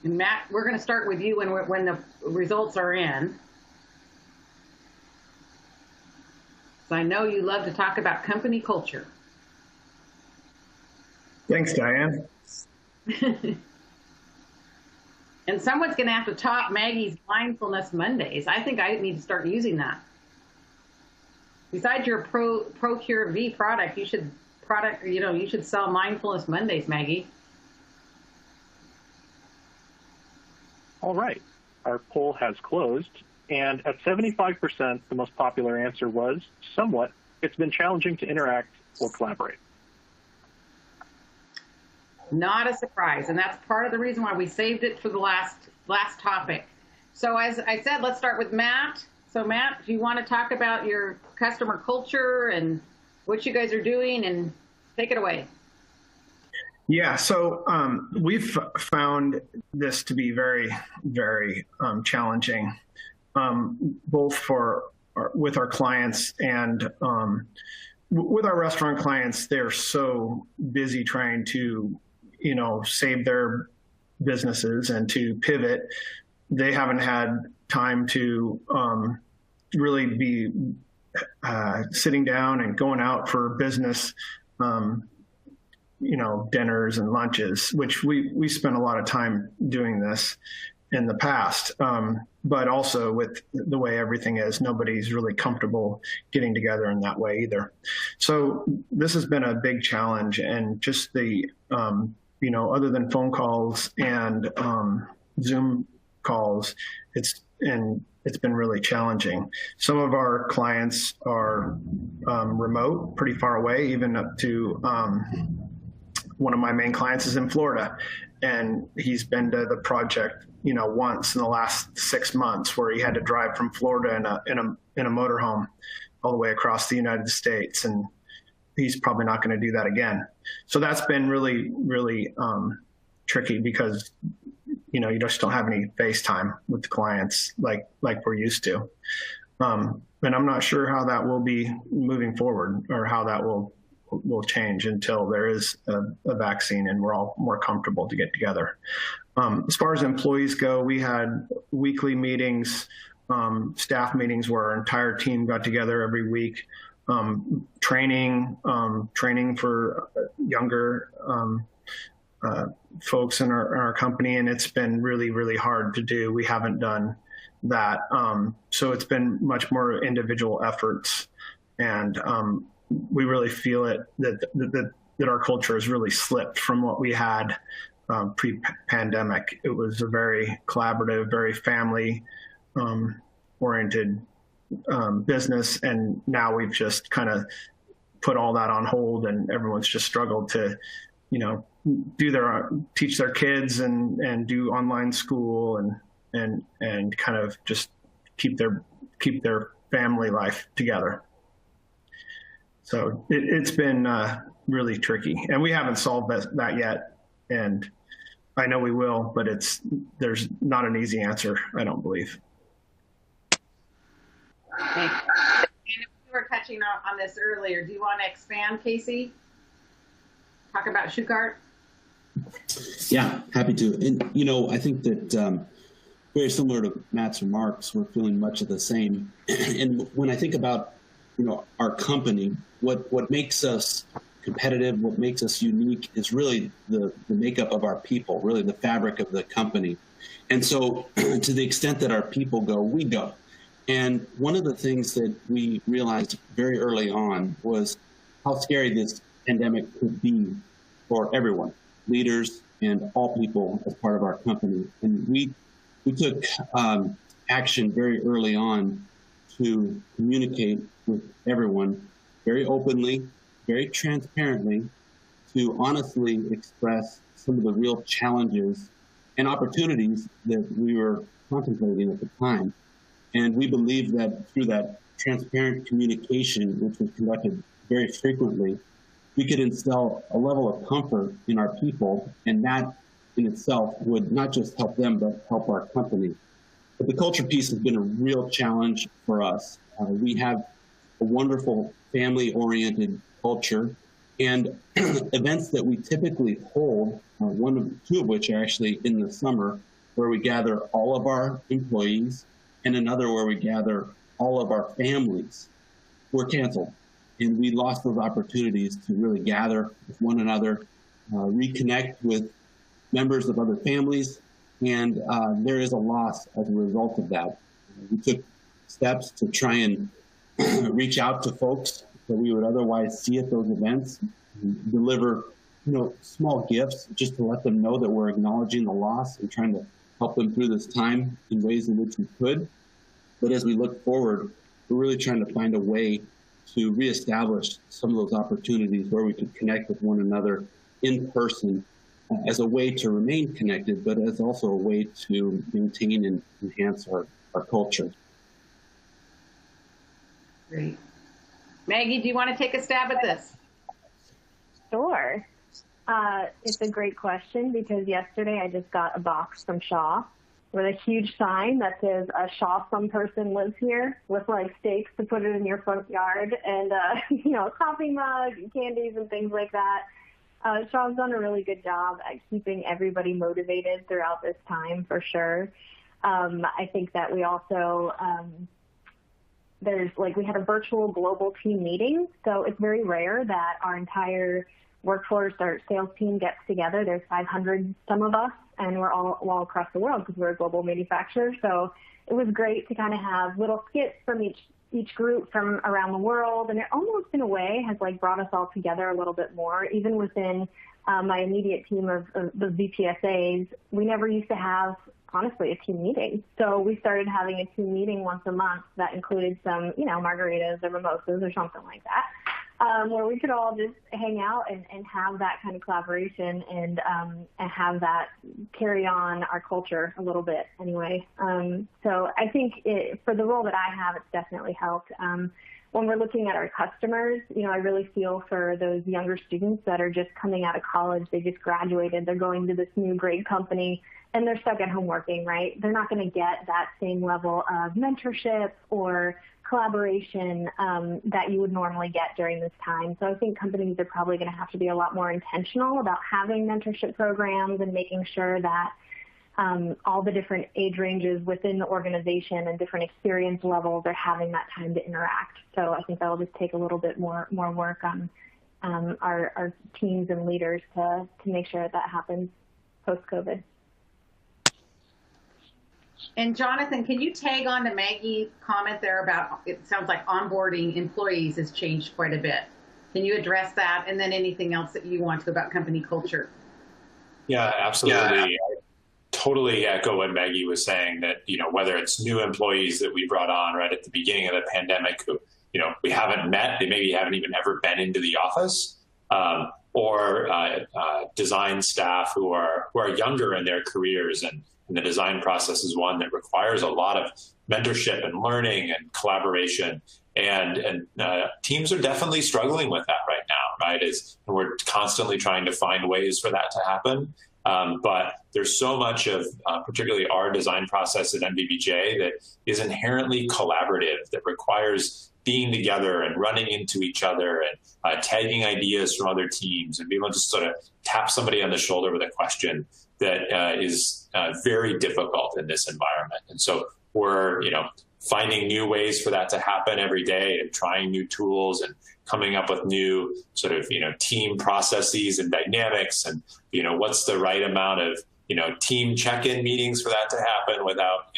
And Matt, we're going to start with you when the results are in. So I know you love to talk about company culture. Thanks, Diane. And someone's going to have to top Maggie's Mindfulness Mondays. I think I need to start using that. Besides your Procure V product, you should sell Mindfulness Mondays, Maggie. All right, our poll has closed, and at 75%, the most popular answer was somewhat. It's been challenging to interact or collaborate. Not a surprise, and that's part of the reason why we saved it for the last topic. So as I said, let's start with Matt. So Matt, do you want to talk about your customer culture and what you guys are doing, and take it away? Yeah, so we've found this to be very, very challenging, both with our clients and with our restaurant clients. They're so busy trying to, save their businesses and to pivot. They haven't had time to really be sitting down and going out for business. Dinners and lunches, which we spent a lot of time doing this in the past. But also with the way everything is, nobody's really comfortable getting together in that way either. So this has been a big challenge, and just the, other than phone calls and Zoom calls, it's been really challenging. Some of our clients are remote, pretty far away, even up to one of my main clients is in Florida, and he's been to the project, once in the last 6 months, where he had to drive from Florida in a motorhome all the way across the United States, and he's probably not going to do that again. So that's been really, really tricky, because you just don't have any FaceTime with the clients like we're used to, and I'm not sure how that will be moving forward, or how that will change until there is a vaccine and we're all more comfortable to get together. As far as employees go, we had weekly meetings, staff meetings, where our entire team got together every week, training for younger folks in our company, and it's been really, really hard to do. We haven't done that. So it's been much more individual efforts, and we really feel it that our culture has really slipped from what we had pre-pandemic. It was a very collaborative, very family oriented business, and now we've just kind of put all that on hold, and everyone's just struggled to, teach their kids and do online school and kind of just keep their family life together. So it's been really tricky, and we haven't solved that yet. And I know we will, but there's not an easy answer, I don't believe. Thank you. And if you were touching on this earlier, do you want to expand, Casey? Talk about Schuchart? Yeah, happy to. And, I think that very similar to Matt's remarks, we're feeling much of the same. And when I think about our company, what makes us competitive, what makes us unique is really the makeup of our people, really the fabric of the company. And so to the extent that our people go, we go. And one of the things that we realized very early on was how scary this pandemic could be for everyone, leaders and all people as part of our company. And we took action very early on to communicate with everyone very openly, very transparently, to honestly express some of the real challenges and opportunities that we were contemplating at the time. And we believe that through that transparent communication, which was conducted very frequently, we could instill a level of comfort in our people, and that in itself would not just help them, but help our company. But the culture piece has been a real challenge for us. We have a wonderful family-oriented culture, and events that we typically hold, two of which are actually in the summer, where we gather all of our employees, and another where we gather all of our families, were canceled. And we lost those opportunities to really gather with one another, reconnect with members of other families, and there is a loss as a result of that. We took steps to try and reach out to folks that we would otherwise see at those events, deliver small gifts just to let them know that we're acknowledging the loss and trying to help them through this time in ways in which we could. But as we look forward, we're really trying to find a way to reestablish some of those opportunities where we could connect with one another in person as a way to remain connected, but as also a way to maintain and enhance our culture. Great. Maggie, do you want to take a stab at this? Sure. It's a great question because yesterday I just got a box from Shaw with a huge sign that says Shaw some person lives here, with like stakes to put it in your front yard, and a coffee mug and candies and things like that. Shaw's done a really good job at keeping everybody motivated throughout this time, for sure. I think that we also we had a virtual global team meeting, so it's very rare that our entire workforce, our sales team gets together. There's 500 some of us, and we're all across the world because we're a global manufacturer. So it was great to kind of have little skits from each group from around the world, and it almost in a way has brought us all together a little bit more. Even within my immediate team of the VPSAs, we never used to have, honestly, a team meeting. So we started having a team meeting once a month that included some, margaritas or mimosas or something like that, where we could all just hang out and have that kind of collaboration and have that carry on our culture a little bit anyway. So I think for the role that I have, it's definitely helped. When we're looking at our customers, I really feel for those younger students that are just coming out of college. They just graduated. They're going to this new great company, and they're stuck at home working, right? They're not going to get that same level of mentorship or collaboration that you would normally get during this time. So I think companies are probably going to have to be a lot more intentional about having mentorship programs and making sure that all the different age ranges within the organization and different experience levels are having that time to interact. So I think that'll just take a little bit more work on our teams and leaders to make sure that happens post-COVID. And Jonathan, can you tag on to Maggie's comment there about, it sounds like onboarding employees has changed quite a bit. Can you address that? And then anything else that you want to about company culture? Yeah, absolutely. Yeah. I totally echo what Maggie was saying, that, whether it's new employees that we brought on right at the beginning of the pandemic who, we haven't met, they maybe haven't even ever been into the office, or design staff who are younger in their careers, and the design process is one that requires a lot of mentorship and learning and collaboration. And teams are definitely struggling with that right now, right? We're constantly trying to find ways for that to happen. But there's so much of particularly our design process at MBBJ that is inherently collaborative, that requires being together and running into each other and tagging ideas from other teams and being able to just sort of tap somebody on the shoulder with a question that is very difficult in this environment. And so we're, finding new ways for that to happen every day and trying new tools and coming up with new sort of, team processes and dynamics and, what's the right amount of, team check-in meetings for that to happen without,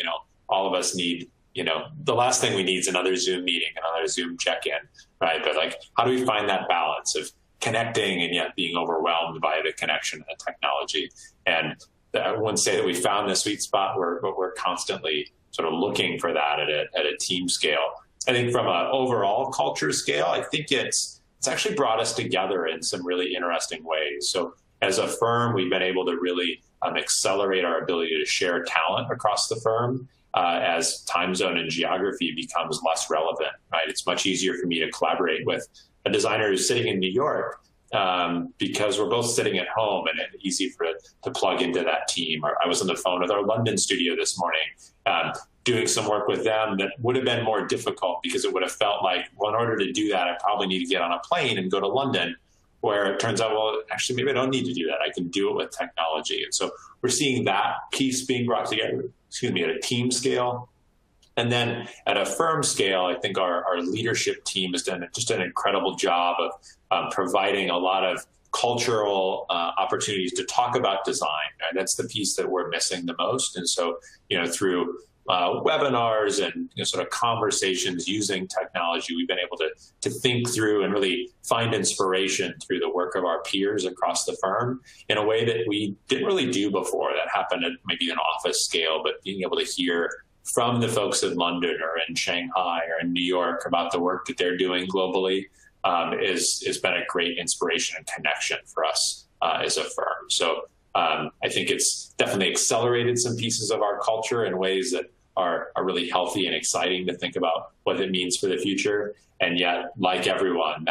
all of us need, the last thing we need is another Zoom meeting, another Zoom check-in, right? But how do we find that balance of connecting and yet being overwhelmed by the connection and the technology? And I wouldn't say that we found the sweet spot, but we're constantly sort of looking for that at a team scale. I think from an overall culture scale, I think it's actually brought us together in some really interesting ways. So as a firm, we've been able to really accelerate our ability to share talent across the firm as time zone and geography becomes less relevant, right? It's much easier for me to collaborate with a designer who's sitting in New York because we're both sitting at home and it's easy to plug into that team. I was on the phone with our London studio this morning, doing some work with them that would have been more difficult because it would have felt like, well, in order to do that, I probably need to get on a plane and go to London, where it turns out, well, actually, maybe I don't need to do that. I can do it with technology. And so we're seeing that piece being brought together, at a team scale. And then at a firm scale, I think our leadership team has done just an incredible job of providing a lot of cultural opportunities to talk about design. Right? That's the piece that we're missing the most. And so, through webinars and sort of conversations using technology, we've been able to think through and really find inspiration through the work of our peers across the firm in a way that we didn't really do before. That happened at maybe an office scale, but being able to hear from the folks in London or in Shanghai or in New York about the work that they're doing globally has been a great inspiration and connection for us as a firm. So I think it's definitely accelerated some pieces of our culture in ways that are really healthy and exciting to think about what it means for the future. And yet, like everyone,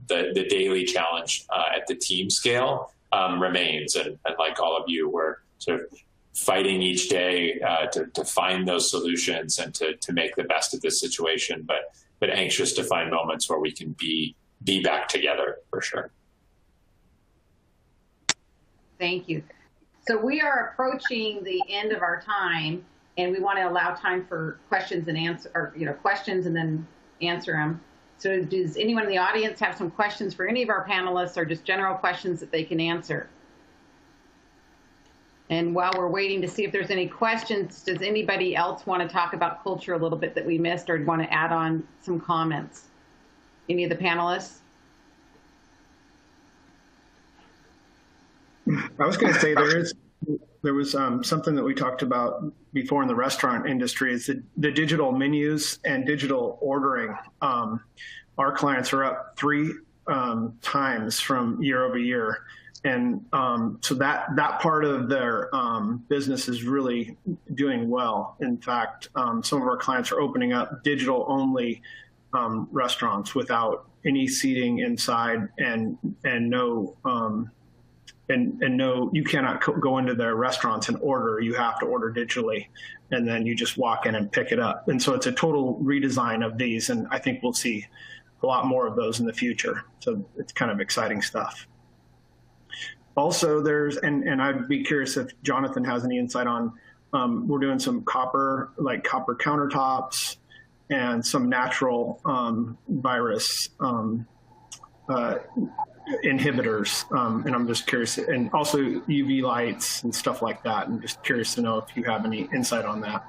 that the daily challenge at the team scale remains. And like all of you, we're sort of fighting each day to find those solutions and to make the best of this situation, but anxious to find moments where we can be back together for sure. Thank you. So we are approaching the end of our time, and we want to allow time for questions and answer, or questions and then answer them. So does anyone in the audience have some questions for any of our panelists, or just general questions that they can answer? And while we're waiting to see if there's any questions, does anybody else want to talk about culture a little bit that we missed, or want to add on some comments? Any of the panelists? I was going to say there was something that we talked about before in the restaurant industry is the digital menus and digital ordering. Our clients are up 3 times from year over year. And so that part of their business is really doing well. In fact, some of our clients are opening up digital only restaurants without any seating inside and no you cannot go into their restaurants and order. You have to order digitally, and then you just walk in and pick it up. And so it's a total redesign of these, and I think we'll see a lot more of those in the future. So it's kind of exciting stuff. Also, and I'd be curious if Jonathan has any insight on, we're doing some copper countertops and some natural virus inhibitors, and I'm just curious, and also UV lights and stuff like that. I'm just curious to know if you have any insight on that.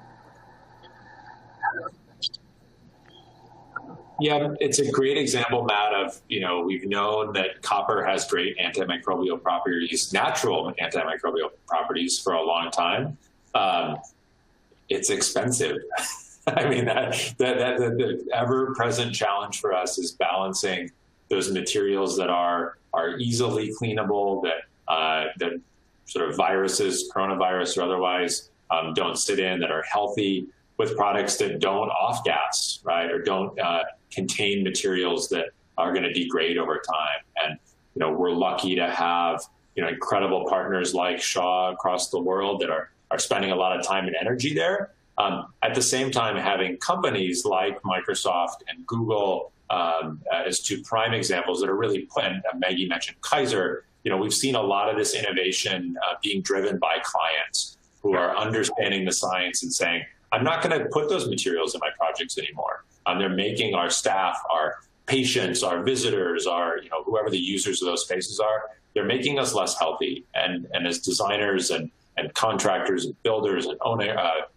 Yeah, it's a great example, Matt, of, we've known that copper has great antimicrobial properties, natural antimicrobial properties for a long time. It's expensive. I mean, the ever-present challenge for us is balancing those materials that are easily cleanable, that sort of viruses, coronavirus or otherwise, don't sit in, that are healthy, with products that don't off-gas, right, or don't contain materials that are going to degrade over time. And we're lucky to have incredible partners like Shaw across the world that are spending a lot of time and energy there. At the same time, having companies like Microsoft and Google as 2 prime examples that are really, and Maggie mentioned Kocer, we've seen a lot of this innovation being driven by clients who are understanding the science and saying, I'm not going to put those materials in my projects anymore. They're making our staff, our patients, our visitors, our whoever the users of those spaces are, they're making us less healthy. And as designers and contractors and builders and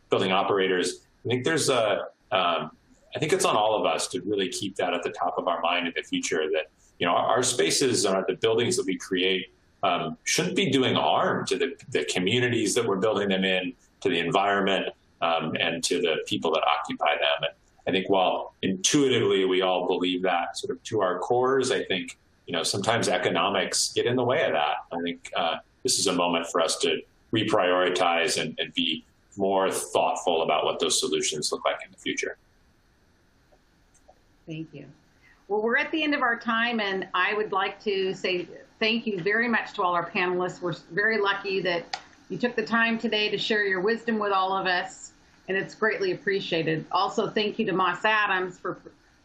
building operators, I think I think it's on all of us to really keep that at the top of our mind in the future, that our spaces are the buildings that we create shouldn't be doing harm to the communities that we're building them in, to the environment, and to the people that occupy them. And I think while intuitively we all believe that sort of to our cores, I think sometimes economics get in the way of that. I think this is a moment for us to reprioritize and be more thoughtful about what those solutions look like in the future. Thank you. Well, we're at the end of our time, and I would like to say thank you very much to all our panelists. We're very lucky that you took the time today to share your wisdom with all of us, and it's greatly appreciated. Also, thank you to Moss Adams for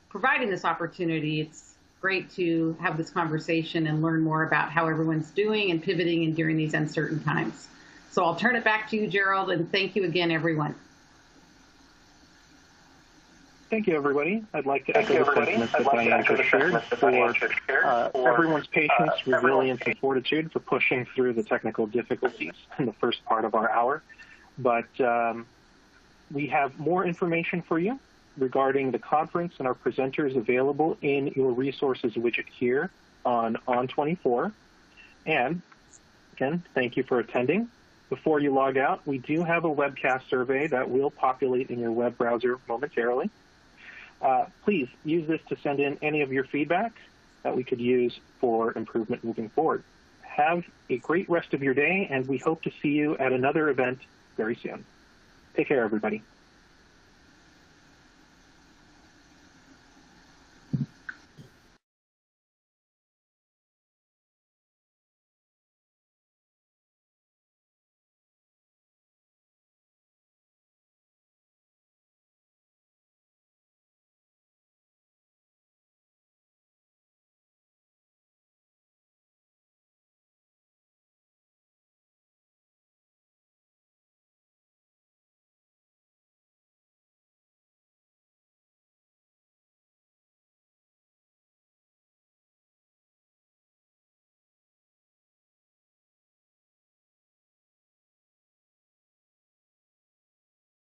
providing this opportunity. It's great to have this conversation and learn more about how everyone's doing and pivoting and during these uncertain times. So I'll turn it back to you, Gerald, and thank you again, everyone. Thank you, everybody. I'd like to echo the sentiments that Diane just shared for everyone's patience, resilience, and fortitude for pushing through the technical difficulties in the first part of our hour. But we have more information for you regarding the conference and our presenters available in your resources widget here on On24. And again, thank you for attending. Before you log out, we do have a webcast survey that will populate in your web browser momentarily. Please use this to send in any of your feedback that we could use for improvement moving forward. Have a great rest of your day, and we hope to see you at another event very soon. Take care, everybody.